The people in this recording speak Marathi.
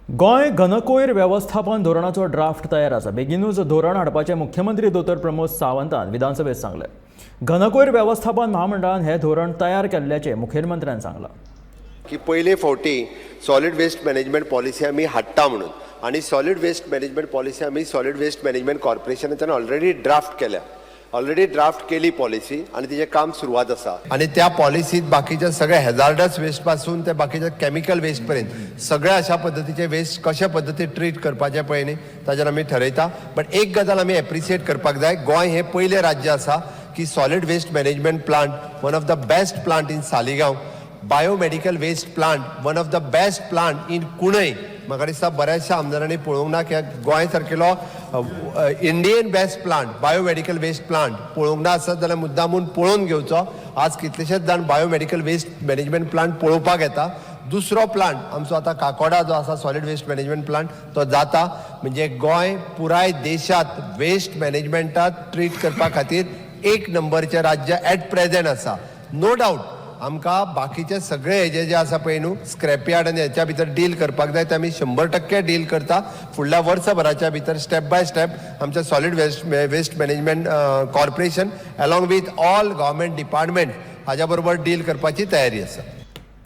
गोंय घनकूयर वेवस्थापन धोरणाचो ड्राफ्ट तयार आसा। बेगीनूच धोरण हाडपाचे मुख्यमंत्री दोतर प्रमोद सावंतान विधानसभेत सांगले। घनकूयर वेवस्थापन महामंडळान हे धोरण तयार केल्ल्याचे मुखेलमंत्र्यान सांगला की पयले फावटी सॉलिड वेस्ट मॅनेजमेंट पॉलिसी आमी हाडटा म्हणून आणि सॉलिड वेस्ट मॅनेजमेंट पॉलिसी आमी सॉलिड वेस्ट मॅनेजमेंट कॉर्पोरेशनाच्यान ऑलरेडी ड्राफ्ट केली पॉलिसी आणि तिचे काम सुरवात आसा आणि त्या पॉलिसीत बाकीच्या सगळ्या हॅझार्डस वेस्ट पासून ते बाकीच्या केमिकल वेस्ट पर्यंत सगळ्या अशा पद्धतीचे वेस्ट कशा पद्धतीन ट्रीट करपाचे पळय न्ही ताजेर आमी ठरयता। बट एक गजाल आमी एप्रिशिएट करपाक जाय, गोंय हे पयले राज्य आसा की solid waste management plant one of the best plant in Saligao, biomedical waste plant one of the best plant in कुणय। म्हाका दिसता बऱ्याचशा आमदारांनी पळोवंक ना की गोंय सारकेलो Indian best plant biomedical waste plant पळोवंक ना आसत जाल्यार मुद्दामून पळोवन घेवचो। आज कितलेशेच जाण बायोमेडिकल वेस्ट मॅनेजमेंट प्लांट पळोवपाक येता। दुसरो प्लांट आमचो आता काकोडा जो आसा सॉलिड वेस्ट मॅनेजमेंट प्लांट तो जाता, म्हणजे गोंय पुराय देशात वेस्ट मॅनेजमेंटात ट्रीट करपा खातीर एक नंबरचे राज्य ॲट प्रेझेंट आसा। नो डाऊट आमकां बाकीचे सगळे हेजे जे आसा पळय न्हू स्क्रॅप यार्ड आनी हेच्या भितर डील करपाक जाय ते आमी 100% डील करता। फुडल्या वर्सभराच्या भितर स्टेप बाय स्टेप आमच्या solid waste management corporation along with all government department हाज्या बरोबर डील करपाची तयारी आसा।